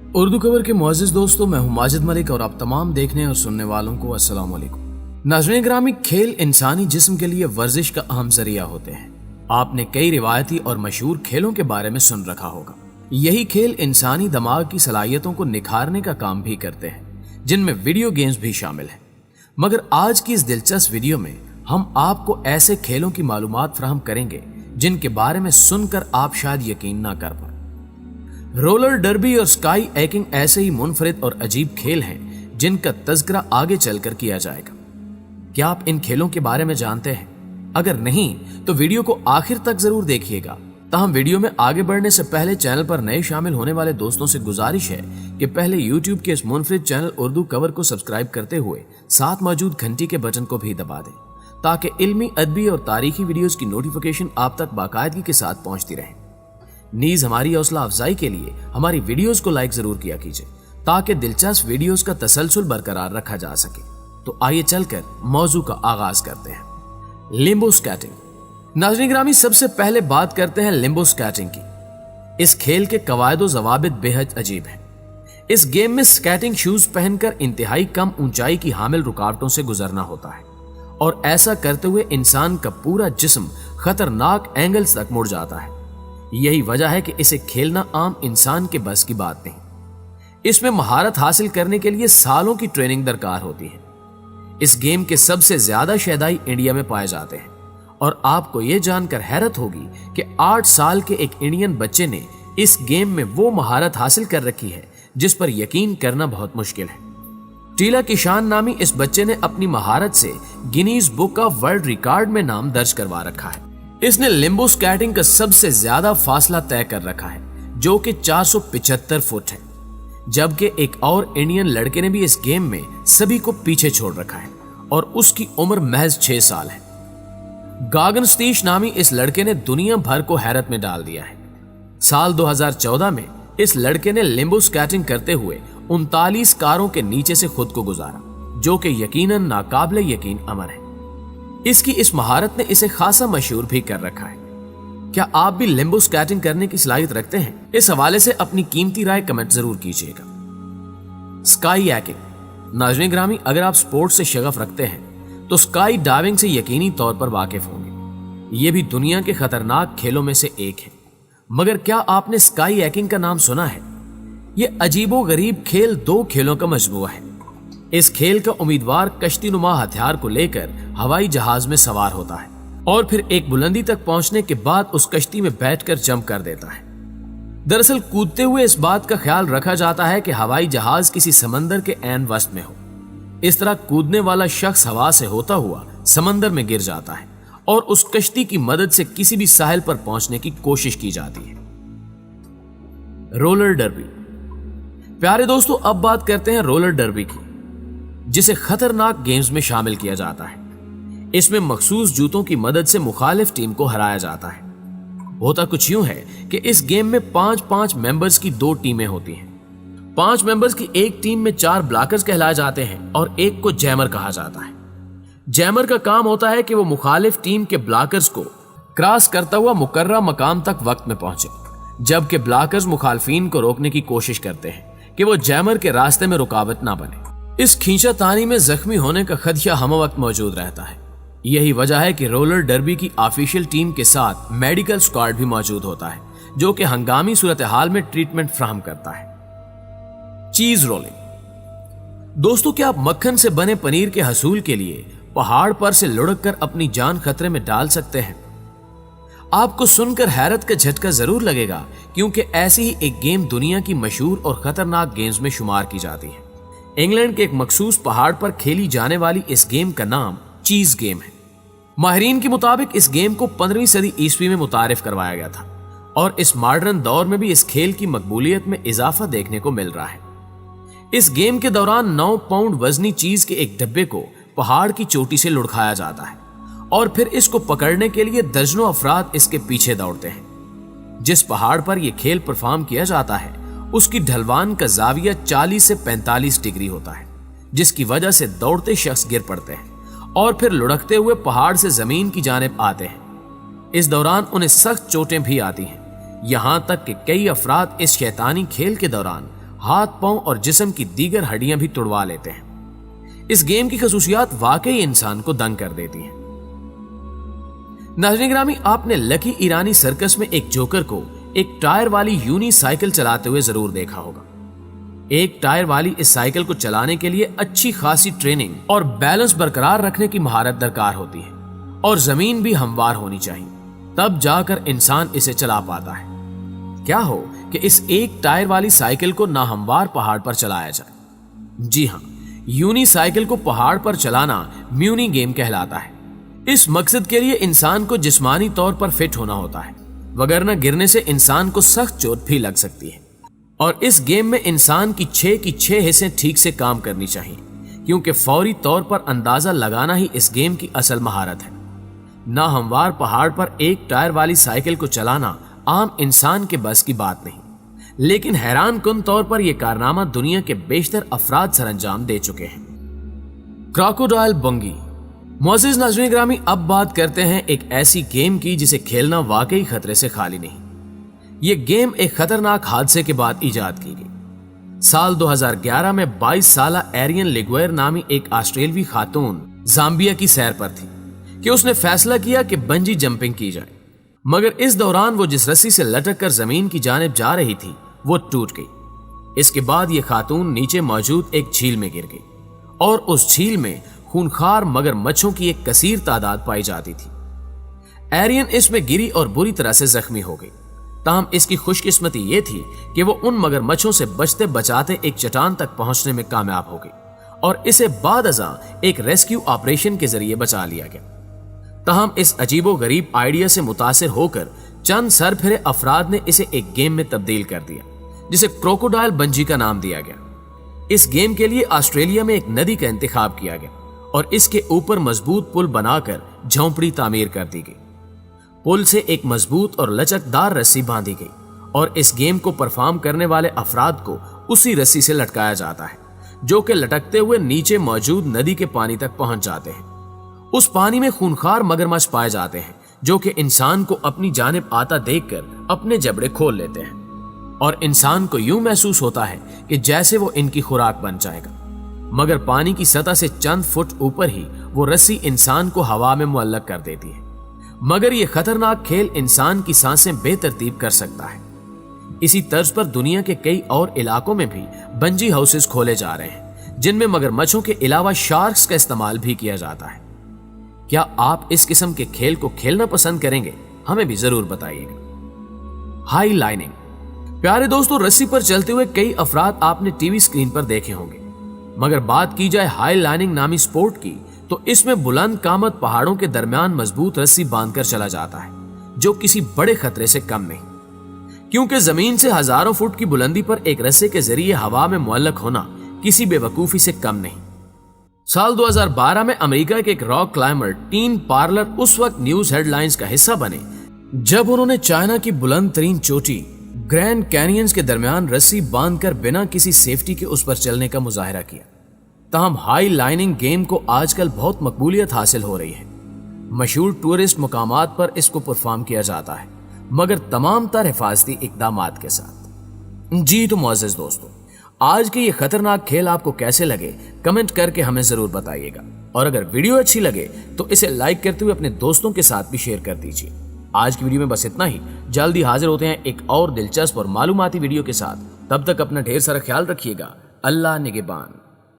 اردو کور کے معزز دوستوں، میں ہوں ماجد ملک اور آپ تمام دیکھنے اور سننے والوں کو السلام علیکم۔ ناظرین گرامی، کھیل انسانی جسم کے لیے ورزش کا اہم ذریعہ ہوتے ہیں۔ آپ نے کئی روایتی اور مشہور کھیلوں کے بارے میں سن رکھا ہوگا۔ یہی کھیل انسانی دماغ کی صلاحیتوں کو نکھارنے کا کام بھی کرتے ہیں، جن میں ویڈیو گیمز بھی شامل ہیں۔ مگر آج کی اس دلچسپ ویڈیو میں ہم آپ کو ایسے کھیلوں کی معلومات فراہم کریں گے جن کے بارے میں سن کر آپ شاید یقین نہ کر پائیں۔ رولر ڈربی اور سکائی ایکنگ ایسے ہی منفرد اور عجیب کھیل ہیں جن کا تذکرہ آگے چل کر کیا جائے گا۔ کیا آپ ان کھیلوں کے بارے میں جانتے ہیں؟ اگر نہیں تو ویڈیو کو آخر تک ضرور دیکھیے گا۔ تاہم ویڈیو میں آگے بڑھنے سے پہلے چینل پر نئے شامل ہونے والے دوستوں سے گزارش ہے کہ پہلے یوٹیوب کے اس منفرد چینل اردو کور کو سبسکرائب کرتے ہوئے ساتھ موجود گھنٹی کے بٹن کو بھی دبا دیں تاکہ علمی، ادبی اور تاریخی ویڈیوز کی نوٹیفیکیشن آپ تک باقاعدگی کے ساتھ پہنچتی رہے۔ نیز ہماری حوصلہ افزائی کے لیے ہماری ویڈیوز کو لائک ضرور کیا کیجئے تاکہ دلچسپ ویڈیوز کا تسلسل برقرار رکھا جا سکے۔ تو آئیے چل کر موضوع کا آغاز کرتے ہیں۔ لیمبو سکیٹنگ۔ ناظرین گرامی، سب سے پہلے بات کرتے ہیں لیمبو سکیٹنگ کی۔ اس کھیل کے قواعد و ضوابط بے حد عجیب ہیں۔ اس گیم میں سکیٹنگ شوز پہن کر انتہائی کم اونچائی کی حامل رکاوٹوں سے گزرنا ہوتا ہے، اور ایسا کرتے ہوئے انسان کا پورا جسم خطرناک اینگلز تک مڑ جاتا ہے۔ یہی وجہ ہے کہ اسے کھیلنا عام انسان کے بس کی بات نہیں۔ اس میں مہارت حاصل کرنے کے لیے سالوں کی ٹریننگ درکار ہوتی ہے۔ اس گیم کے سب سے زیادہ شیدائی انڈیا میں پائے جاتے ہیں، اور آپ کو یہ جان کر حیرت ہوگی کہ 8 سال کے ایک انڈین بچے نے اس گیم میں وہ مہارت حاصل کر رکھی ہے جس پر یقین کرنا بہت مشکل ہے۔ ٹیلا کشان نامی اس بچے نے اپنی مہارت سے Guinness book of world record میں نام درج کروا رکھا ہے۔ اس نے لیمبو سکیٹنگ کا سب سے زیادہ فاصلہ طے کر رکھا ہے، جو کہ 475 فٹ ہے، جبکہ ایک اور انڈین لڑکے نے بھی اس گیم میں سبھی کو پیچھے چھوڑ رکھا ہے اور اس کی عمر محض 6 سال ہے۔ گاگن ستیش نامی اس لڑکے نے دنیا بھر کو حیرت میں ڈال دیا ہے۔ سال 2014 میں اس لڑکے نے لیمبو سکیٹنگ کرتے ہوئے 39 کاروں کے نیچے سے خود کو گزارا، جو کہ یقیناً ناقابل یقین امر ہے۔ اس کی اس مہارت نے اسے خاصا مشہور بھی کر رکھا ہے۔ کیا آپ بھی لیمبو سکیٹنگ کرنے کی صلاحیت رکھتے ہیں؟ اس حوالے سے اپنی قیمتی رائے کمنٹ ضرور کیجیے گا۔ سکائی ایکنگ۔ ناظرین گرامی، اگر آپ سپورٹ سے شغف رکھتے ہیں تو سکائی ڈائیونگ سے یقینی طور پر واقف ہوں گے۔ یہ بھی دنیا کے خطرناک کھیلوں میں سے ایک ہے۔ مگر کیا آپ نے سکائی ایکنگ کا نام سنا ہے؟ یہ عجیب و غریب کھیل 2 کھیلوں کا مجموعہ ہے۔ اس کھیل کا امیدوار کشتی نما ہتھیار کو لے کر ہوائی جہاز میں سوار ہوتا ہے اور پھر ایک بلندی تک پہنچنے کے بعد اس کشتی میں بیٹھ کر جمپ کر دیتا ہے۔ دراصل کودتے ہوئے اس بات کا خیال رکھا جاتا ہے کہ ہوائی جہاز کسی سمندر کے عین وسط میں ہو۔ اس طرح کودنے والا شخص ہوا سے ہوتا ہوا سمندر میں گر جاتا ہے اور اس کشتی کی مدد سے کسی بھی ساحل پر پہنچنے کی کوشش کی جاتی ہے۔ Roller derby. پیارے دوستو، اب بات کرتے ہیں رولر ڈربی کی، جسے خطرناک گیمز میں شامل کیا جاتا ہے۔ اس میں مخصوص جوتوں کی مدد سے مخالف ٹیم کو ہرایا جاتا ہے۔ ہوتا کچھ یوں ہے کہ اس گیم میں 5 ممبرز کی 2 ٹیمیں ہوتی ہیں۔ 5 ممبرز کی ایک ٹیم میں 4 بلاکرز کہلائے جاتے ہیں اور ایک کو جیمر کہا جاتا ہے۔ جیمر کا کام ہوتا ہے کہ وہ مخالف ٹیم کے بلاکرز کو کراس کرتا ہوا مقررہ مقام تک وقت میں پہنچے، جبکہ بلاکرز مخالفین کو روکنے کی کوشش کرتے ہیں کہ وہ جیمر کے راستے میں رکاوٹ نہ بنے۔ اس کھینچا تانی میں زخمی ہونے کا خدشہ ہم وقت موجود رہتا ہے۔ یہی وجہ ہے کہ رولر ڈربی کی آفیشیل ٹیم کے ساتھ میڈیکل سکواڈ بھی موجود ہوتا ہے، جو کہ ہنگامی صورتحال میں ٹریٹمنٹ فراہم کرتا ہے۔ چیز رولنگ۔ دوستو، کیا آپ مکھن سے بنے پنیر کے حصول کے لیے پہاڑ پر سے لڑک کر اپنی جان خطرے میں ڈال سکتے ہیں؟ آپ کو سن کر حیرت کا جھٹکا ضرور لگے گا، کیونکہ ایسی ہی ایک گیم دنیا کی مشہور اور خطرناک گیمز میں شمار کی جاتی ہے۔ انگلینڈ کے ایک مخصوص پہاڑ پر کھیلی جانے والی اس گیم کا نام چیز گیم ہے۔ ماہرین کے مطابق اس گیم کو 15ویں صدی عیسوی میں متعارف کروایا گیا تھا، اور اس ماڈرن دور میں بھی اس کھیل کی مقبولیت میں اضافہ دیکھنے کو مل رہا ہے۔ اس گیم کے دوران 9 پاؤنڈ وزنی چیز کے ایک ڈبے کو پہاڑ کی چوٹی سے لڑکھایا جاتا ہے، اور پھر اس کو پکڑنے کے لیے درجنوں افراد اس کے پیچھے دوڑتے ہیں۔ جس پہاڑ پر یہ کھیل پرفارم کیا جاتا ہے، اس کی ڈھلوان کا زاویہ 40 سے 45 ڈگری ہوتا ہے، جس کی وجہ سے دوڑتے شخص گر پڑتے ہیں اور پھر لڑکتے ہوئے پہاڑ سے زمین کی جانب آتے ہیں۔ اس دوران انہیں سخت چوٹیں بھی آتی ہیں، یہاں تک کہ کئی افراد اس شیطانی کھیل کے دوران ہاتھ پاؤں اور جسم کی دیگر ہڈیاں بھی توڑوا لیتے ہیں۔ اس گیم کی خصوصیات واقعی انسان کو دنگ کر دیتی ہیں۔ ناظرین گرامی، آپ نے لکی ایرانی سرکس میں ایک جوکر کو ایک ٹائر والی یونی سائیکل چلاتے ہوئے ضرور دیکھا ہوگا۔ ایک ٹائر والی اس سائیکل کو چلانے کے لیے اچھی خاصی ٹریننگ اور بیلنس برقرار رکھنے کی مہارت درکار ہوتی ہے، اور زمین بھی ہموار ہونی چاہیے، تب جا کر انسان اسے چلا پاتا ہے۔ کیا ہو کہ اس ایک ٹائر والی سائیکل کو ناہموار پہاڑ پر چلایا جائے۔ جی ہاں، یونی سائیکل کو پہاڑ پر چلانا میونی گیم کہلاتا ہے۔ اس مقصد کے لیے انسان کو جسمانی طور پر فٹ ہونا ہوتا ہے، وگرنہ گرنے سے انسان کو سخت چوٹ بھی لگ سکتی ہے۔ اور اس گیم میں انسان کی 6 کی 6 حصیں ٹھیک سے کام کرنی چاہیے، کیونکہ فوری طور پر اندازہ لگانا ہی اس گیم کی اصل مہارت ہے۔ ناہموار پہاڑ پر ایک ٹائر والی سائیکل کو چلانا عام انسان کے بس کی بات نہیں، لیکن حیران کن طور پر یہ کارنامہ دنیا کے بیشتر افراد سر انجام دے چکے ہیں۔ کراکوڈائل بنگی۔ معزز ناظرین گرامی، اب بات کرتے ہیں ایک ایسی گیم کی جسے کھیلنا واقعی خطرے سے خالی نہیں۔ یہ گیم ایک خطرناک حادثے کے بعد ایجاد کی گئی۔ سال 2011 میں 22 سالہ ایرین لیگوئر نامی ایک آسٹریلوی خاتون زامبیا کی سیر پر تھی کہ اس نے فیصلہ کیا کہ بنجی جمپنگ کی جائے، مگر اس دوران وہ جس رسی سے لٹک کر زمین کی جانب جا رہی تھی وہ ٹوٹ گئی۔ اس کے بعد یہ خاتون نیچے موجود ایک جھیل میں گر گئی، اور اس جھیل میں خونخوار مگر مچھوں کی ایک کثیر تعداد پائی جاتی تھی۔ ایرین اس میں گری اور بری طرح سے زخمی ہو گئی، تاہم اس کی خوش قسمتی یہ تھی کہ وہ ان مگر مچھوں سے بچتے بچاتے ایک چٹان تک پہنچنے میں کامیاب ہو گئی، اور اسے بعد ازاں ایک ریسکیو آپریشن کے ذریعے بچا لیا گیا۔ تاہم اس عجیب و غریب آئیڈیا سے متاثر ہو کر چند سر پھرے افراد نے اسے ایک گیم میں تبدیل کر دیا، جسے کروکوڈائل بنجی کا نام دیا گیا۔ اس گیم کے لیے آسٹریلیا میں ایک ندی کا انتخاب کیا گیا، اور اس کے اوپر مضبوط پل بنا کر جھونپڑی تعمیر کر دی گئی۔ پل سے ایک مضبوط اور لچکدار رسی باندھی گئی، اور اس گیم کو پرفارم کرنے والے افراد کو اسی رسی سے لٹکایا جاتا ہے، جو کہ لٹکتے ہوئے نیچے موجود ندی کے پانی تک پہنچ جاتے ہیں۔ اس پانی میں خونخوار مگرمچھ پائے جاتے ہیں، جو کہ انسان کو اپنی جانب آتا دیکھ کر اپنے جبڑے کھول لیتے ہیں، اور انسان کو یوں محسوس ہوتا ہے کہ جیسے وہ ان کی خوراک بن جائے گا، مگر پانی کی سطح سے چند فٹ اوپر ہی وہ رسی انسان کو ہوا میں معلق کر دیتی ہے۔ مگر یہ خطرناک کھیل انسان کی سانسیں بے ترتیب کر سکتا ہے۔ اسی طرز پر دنیا کے کئی اور علاقوں میں بھی بنجی ہاؤسز کھولے جا رہے ہیں، جن میں مگرمچھوں کے علاوہ شارکس کا استعمال بھی کیا جاتا ہے۔ کیا آپ اس قسم کے کھیل کو کھیلنا پسند کریں گے؟ ہمیں بھی ضرور بتائیے گا۔ High lining. پیارے دوستو، رسی پر چلتے ہوئے کئی افراد آپ نے ٹی وی اسکرین پر دیکھے ہوں گے، مگر بات کی جائے ہائی لائننگ نامی سپورٹ کی تو اس میں بلند قامت پہاڑوں کے درمیان مضبوط رسی باندھ کر چلا جاتا ہے، جو کسی بڑے خطرے سے کم نہیں، کیونکہ زمین سے ہزاروں فٹ کی بلندی پر ایک رسے کے ذریعے ہوا میں معلق ہونا کسی بے وقوفی سے کم نہیں۔ سال 2012 میں امریکہ کے ایک راک کلائمبر ٹین پارلر اس وقت نیوز ہیڈ لائنز کا حصہ بنے جب انہوں نے چائنا کی بلند ترین چوٹی گرینڈ کینینز کے درمیان رسی باندھ کر بنا کسی سیفٹی کے اس پر چلنے کا مظاہرہ کیا۔ تاہم ہائی لائننگ گیم کو آج کل بہت مقبولیت حاصل ہو رہی ہے۔ مشہور ٹورسٹ مقامات پر اس کو پرفارم کیا جاتا ہے، مگر تمام تر حفاظتی اقدامات کے ساتھ۔ جی تو معزز دوستو، آج کے یہ خطرناک کھیل آپ کو کیسے لگے کمنٹ کر کے ہمیں ضرور بتائیے گا، اور اگر ویڈیو اچھی لگے تو اسے لائک کرتے ہوئے اپنے دوستوں کے ساتھ بھی شیئر کر دیجیے۔ آج کی ویڈیو میں بس اتنا ہی، جلدی حاضر ہوتے ہیں ایک اور دلچسپ اور معلوماتی ویڈیو کے ساتھ۔ تب تک اپنا ڈھیر سارا خیال رکھیے گا۔ اللہ نگہبان۔